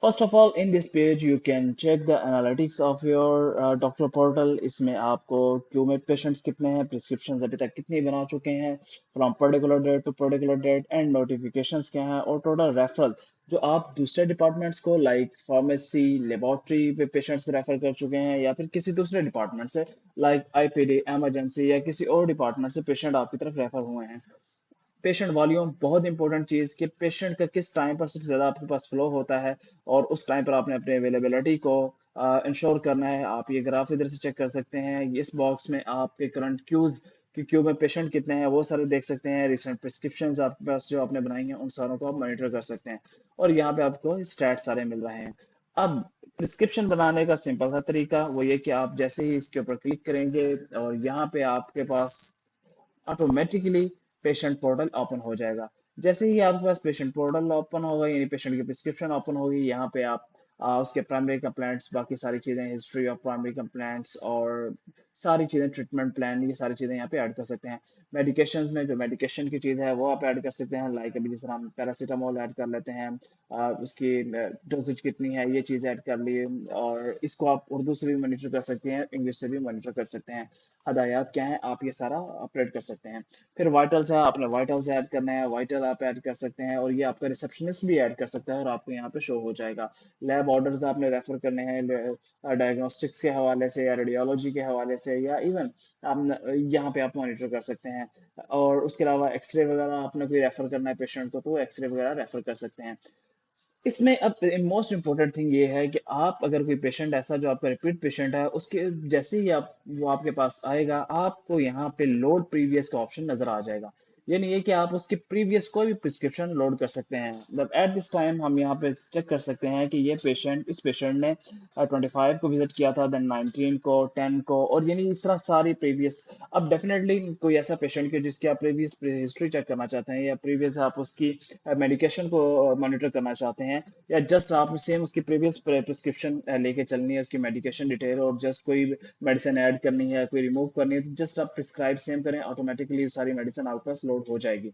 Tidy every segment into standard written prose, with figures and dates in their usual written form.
First of all in this page you can check the analytics of your doctor portal. इसमें आपको Q में patients कितने हैं, prescription अभी तक कितनी बना चुके हैं, from particular date to particular date, and notifications क्या हैं, और टोटल रेफरल जो आप दूसरे डिपार्टमेंट्स को लाइक फार्मेसी लेबोरेटरी पे पेशेंट्स को रेफर कर चुके हैं, या फिर किसी दूसरे डिपार्टमेंट से लाइक आईपीडी इमरजेंसी या किसी और डिपार्टमेंट से पेशेंट आपकी तरफ रेफर हुए हैं। पेशेंट वॉल्यूम बहुत इंपॉर्टेंट चीज कि पेशेंट का किस टाइम पर सबसे ज्यादा आपके पास फ्लो होता है, और उस टाइम पर आपने अपने अवेलेबिलिटी को इंश्योर करना है। आप ये ग्राफ इधर से चेक कर सकते हैं, इस बॉक्स में आपके करंट क्यूज कि क्यू में पेशेंट कितने हैं वो सारे देख सकते हैं। रिसेंट प्रिस्क्रिप्शन आपके पास जो आपने बनाई हैं उन सारों को आप मॉनिटर कर सकते हैं, और यहाँ पे आपको स्टैट सारे मिल रहे हैं। अब प्रिस्क्रिप्शन बनाने का सिंपल सा तरीका वो ये कि आप जैसे ही इसके ऊपर क्लिक करेंगे और यहाँ पे आपके पास ऑटोमेटिकली पेशेंट पोर्टल ओपन हो जाएगा। जैसे ही आपके पास पेशेंट पोर्टल ओपन होगा यानी पेशेंट की प्रिस्क्रिप्शन ओपन होगी, यहाँ पे आप उसके प्राइमरी कंप्लेंट्स, बाकी सारी चीजें, हिस्ट्री ऑफ प्राइमरी कंप्लेंट्स और सारी चीजें, ट्रीटमेंट प्लान, ये सारी चीजें यहाँ पे ऐड कर सकते हैं। मेडिकेशन में जो मेडिकेशन की चीज है वो आप ऐड कर सकते हैं, लाइक अभी जैसे हम पैरासीटामोल ऐड कर लेते हैं, उसकी डोजेज कितनी है ये चीज ऐड कर ली, और इसको आप उर्दू से भी मॉनिटर कर सकते हैं, इंग्लिश से भी मॉनिटर कर सकते हैं। हदायत क्या है आप ये सारा अपडेट कर सकते हैं। फिर वाइटल्स है, आपने वाइटल्स ऐड करना है, वाइटल आप ऐड कर सकते हैं, और ये आपका रिसेप्शनिस्ट भी ऐड कर सकता है और आपको यहाँ पे शो हो जाएगा। लैब ऑर्डर्स आपने रेफर करने हैं डायग्नोस्टिक्स के हवाले से या रेडियोलॉजी के हवाले से, या इवन आप यहाँ पे आप मॉनिटर कर सकते हैं। और उसके अलावा एक्सरे वगैरह आपने कोई रेफर करना है पेशेंट को तो एक्सरे वगैरह रेफर कर सकते हैं। इसमें अब मोस्ट इम्पोर्टेंट थिंग ये है कि आप अगर कोई पेशेंट ऐसा जो आपका रिपीट पेशेंट है उसके जैसे ही आप वो आपके पास आएगा, आपको यहाँ पे लोड प्रीवियस का ऑप्शन नजर आ जाएगा। ये नहीं है कि आप उसके प्रीवियस कोई भी प्रिस्क्रिप्शन लोड कर सकते हैं। मतलब एट दिस टाइम हम यहाँ पे चेक कर सकते हैं कि ये पेशेंट, इस पेशेंट ने 25 को विजिट किया था, देन 19 को, 10 को, और यानी इस तरह सारी प्रीवियस। अब डेफिनेटली कोई ऐसा पेशेंट के जिसकी आप प्रीवियस हिस्ट्री चेक करना चाहते हैं, या प्रीवियस आप उसकी मेडिकेशन को मॉनिटर करना चाहते हैं, या जस्ट आप सेम उसकी प्रीवियस प्रिस्क्रिप्शन लेके चलनी है, उसकी मेडिकेशन डिटेल, और जस्ट कोई मेडिसिन ऐड करनी है, कोई रिमूव करनी है, तो जस्ट आप प्रिस्क्राइब सेम करें, ऑटोमेटिकली सारी मेडिसिन आपके पास लोड हो जाएगी।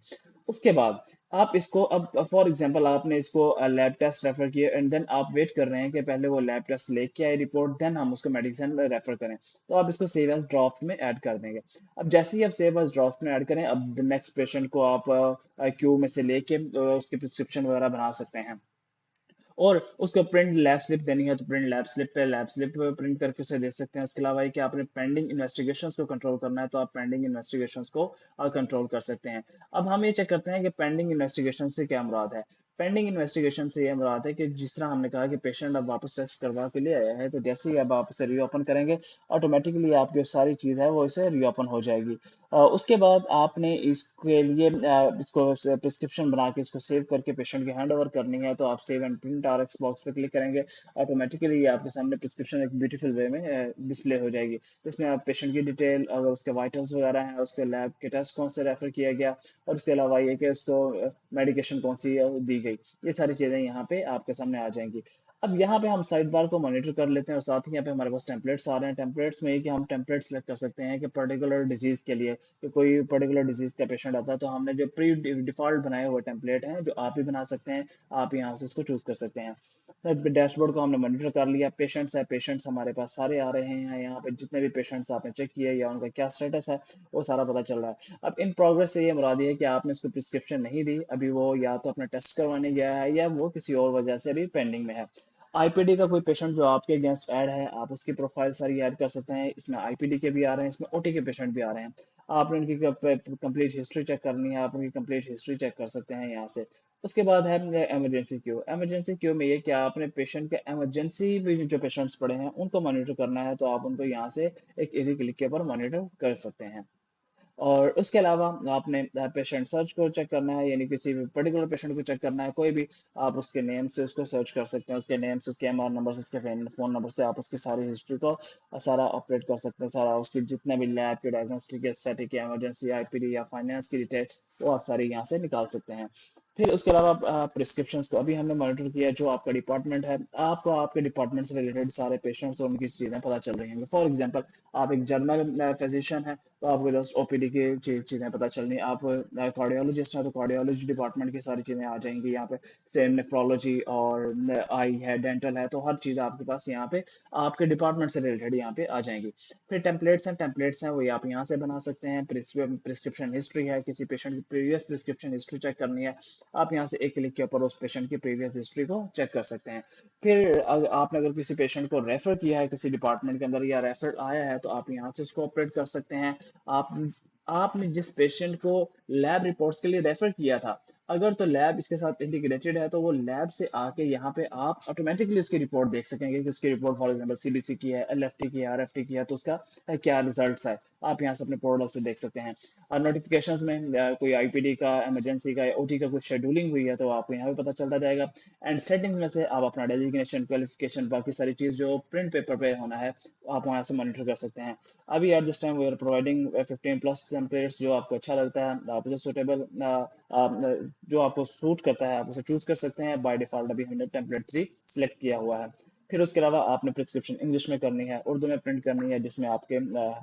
उसके बाद आप इसको, अब फॉर एग्जांपल आपने इसको लैब टेस्ट रेफर किया, एंड देन आप वेट कर रहे हैं कि पहले वो लैब टेस्ट लेके आए रिपोर्ट, देन हम उसको मेडिसिन रेफर करें, तो आप इसको सेव एज ड्राफ्ट में ऐड कर देंगे। अब जैसे ही आप सेव एज ड्राफ्ट में ऐड करें, अब नेक्स्ट पेशेंट को आप क्यू में से लेके उसकी प्रिस्क्रिप्शन वगैरह बना सकते हैं, और उसको प्रिंट लैब स्लिप देनी है तो प्रिंट लैब स्लिप पे, लैब स्लिप पे प्रिंट करके उसे दे सकते हैं। उसके अलावा ये कि आपने पेंडिंग इन्वेस्टिगेशंस को कंट्रोल करना है तो आप पेंडिंग इन्वेस्टिगेशंस को कंट्रोल कर सकते हैं। अब हम ये चेक करते हैं कि पेंडिंग इन्वेस्टिगेशन से क्या मुराद है। पेंडिंग इन्वेस्टिगेशन से ये मुराद है कि जिस तरह हमने कहा कि पेशेंट अब वापस टेस्ट करवा के लिए आया है, तो जैसे ही अब आप उसे रीओपन करेंगे, ऑटोमेटिकली आपकी जो सारी चीज़ है वो इसे रीओपन हो जाएगी। उसके बाद आपने इसके लिए इसको प्रिस्क्रिप्शन बना के इसको सेव करके पेशेंट के हैंड ओवर करनी है, तो आप save and print RX box पे क्लिक करेंगे, ऑटोमेटिकली ये आपके सामने प्रिस्क्रिप्शन एक ब्यूटीफुल वे में डिस्प्ले हो जाएगी। इसमें आप पेशेंट की डिटेल, अगर उसके वाइटल्स वगैरह हैं, उसके लैब के टेस्ट कौन से रेफर किया गया, और उसके अलावा ये कि उसको मेडिकेशन कौन सी दी गई, ये सारी चीज़ें यहाँ पे आपके सामने आ जाएंगी। अब यहाँ पे हम साइड बार को मॉनिटर कर लेते हैं, और साथ ही यहाँ पे हमारे पास टेम्पलेट्स आ रहे हैं। टेम्पलेट्स में ये कि हम टेम्पलेट सेलेक्ट कर सकते हैं कि पर्टिकुलर डिजीज के लिए, कि कोई पर्टिकुलर डिजीज का पेशेंट आता है तो हमने जो प्री डिफॉल्ट बनाए हुए टेम्पलेट हैं जो आप भी बना सकते हैं, आप यहाँ से इसको चूज कर सकते हैं। तो डैशबोर्ड को हमने मॉनिटर कर लिया, पेशेंट्स है, पेशेंट्स हमारे पास सारे आ रहे हैं, यहाँ पे जितने भी पेशेंट्स आपने चेक किए या उनका क्या स्टेटस है वो सारा पता चल रहा है। अब इन प्रोग्रेस से ये मुराद है कि आपने इसको प्रिस्क्रिप्शन नहीं दी अभी, वो या तो अपना टेस्ट करवाने गया है या वो किसी और वजह से अभी पेंडिंग में है। आईपीडी का कोई पेशेंट जो आपके अगेंस्ट ऐड है, आप उसकी प्रोफाइल सारी ऐड कर सकते हैं। इसमें आईपीडी के भी आ रहे हैं, इसमें ओटी के पेशेंट भी आ रहे हैं। आपने उनकी कंप्लीट हिस्ट्री चेक करनी है, आप उनकी कंप्लीट हिस्ट्री चेक कर सकते हैं यहाँ से। उसके बाद है इमरजेंसी क्यू। इमरजेंसी क्यू में ये कि आपने पेशेंट के इमरजेंसी में जो पेशेंट्स पड़े हैं उनको मॉनिटर करना है, तो आप उनको यहाँ से एक इजी क्लिक के ऊपर मॉनिटर कर सकते हैं। और उसके अलावा आपने पेशेंट सर्च को चेक करना है, यानी किसी भी पर्टिकुलर पेशेंट को चेक करना है, कोई भी आप उसके नेम से उसको सर्च कर सकते हैं, उसके नेम से, उसके एमआर नंबर से, उसके फोन नंबर से आप उसकी सारी हिस्ट्री को सारा ऑपरेट कर सकते हैं। सारा उसकी जितने भी लैब के, डायग्नोस्टिक के, स्टैटिक, इमरजेंसी, आईपीडी या फाइनेंस की डिटेल, वो आप सारी यहाँ से निकाल सकते हैं। फिर उसके अलावा प्रिस्क्रिप्शंस को अभी हमने मॉनिटर किया, जो आपका डिपार्टमेंट है, आपको आपके डिपार्टमेंट से रिलेटेड सारे पेशेंट्स और उनकी चीज़ें पता चल रही हैं। फॉर एग्जांपल आप एक जर्नल फिजिशियन है, तो आपको जस्ट ओपीडी की चीजें पता चलनी। आप कार्डियोलॉजिस्ट हैं तो कार्डियोलॉजी डिपार्टमेंट की सारी चीजें आ जाएंगी यहाँ पे। सेम नेफ्रोलॉजी और आई है, डेंटल है, तो हर चीज आपके पास यहाँ पे आपके डिपार्टमेंट से रिलेटेड यहाँ पे आ जाएंगी। फिर टेम्पलेट्स हैं वही आप यहाँ से बना सकते हैं। प्रिस्क्रिप्शन हिस्ट्री है, किसी पेशेंट की प्रीवियस प्रिस्क्रिप्शन हिस्ट्री चेक करनी है, आप यहाँ से एक क्लिक के ऊपर उस पेशेंट की प्रीवियस हिस्ट्री को चेक कर सकते हैं। फिर आपने अगर किसी पेशेंट को रेफर किया है किसी डिपार्टमेंट के अंदर या रेफर आया है, तो आप यहाँ से उसको ऑपरेट कर सकते हैं। आप आपने जिस पेशेंट को लैब रिपोर्ट्स के लिए रेफर किया था, अगर तो लैब इसके साथ इंटीग्रेटेड है, तो वो लैब से आके यहाँ पे आप ऑटोमेटिकली उसकी रिपोर्ट देख सकेंगे कि उसकी रिपोर्ट फॉर एग्जाम्पल सीबीसी की है, एलएफटी की है, आरएफटी की है, तो उसका क्या रिजल्ट्स है, आप यहाँ से अपने पोर्टल से देख सकते हैं। और नोटिफिकेशंस में कोई आईपीडी का, इमरजेंसी का या ओटी का कुछ शेड्यूलिंग हुई है, तो आपको यहाँ पे पता चलता जाएगा। एंड सेटिंग्स में से आप अपना डेजिग्नेशन, क्वालिफिकेशन, बाकी सारी चीज जो प्रिंट पेपर पे होना है, आप वहाँ से मॉनिटर कर सकते हैं। अभी at this time we are providing 15+ templates, जो आपको अच्छा लगता है, आप उसे सुटेबल जो आपको सूट करता है आप उसे चूज कर सकते हैं। बाय डिफॉल्ट अभी हमने टेम्पलेट 3 सिलेक्ट किया हुआ है। फिर उसके अलावा आपने प्रिस्क्रिप्शन इंग्लिश में करनी है, उर्दू में प्रिंट करनी है, जिसमें आपके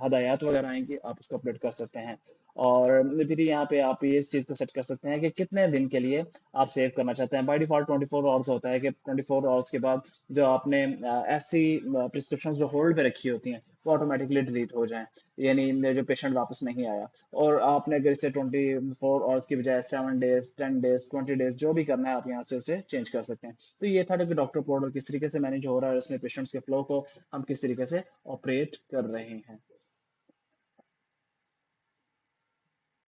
हदायत वगैरह आएंगे, आप उसको अपडेट कर सकते हैं। और फिर यहाँ पे आप ये इस चीज़ को सेट कर सकते हैं कि कितने दिन के लिए आप सेव करना चाहते हैं। बाय डिफॉल्ट 24 आवर्स होता है कि 24 आवर्स के बाद जो आपने ऐसी प्रिस्क्रिप्शन जो होल्ड पे रखी होती हैं, वो ऑटोमेटिकली डिलीट हो जाएं, यानी जो पेशेंट वापस नहीं आया। और आपने अगर इसे 24 आवर्स की बजाय 7 डेज, 10 डेज, 20 डेज जो भी करना है, आप यहाँ से उसे चेंज कर सकते हैं। तो ये था कि डॉक्टर पोर्टल किस तरीके से मैनेज हो रहा है और इसमें पेशेंट्स के फ्लो को हम किस तरीके से ऑपरेट कर रहे हैं।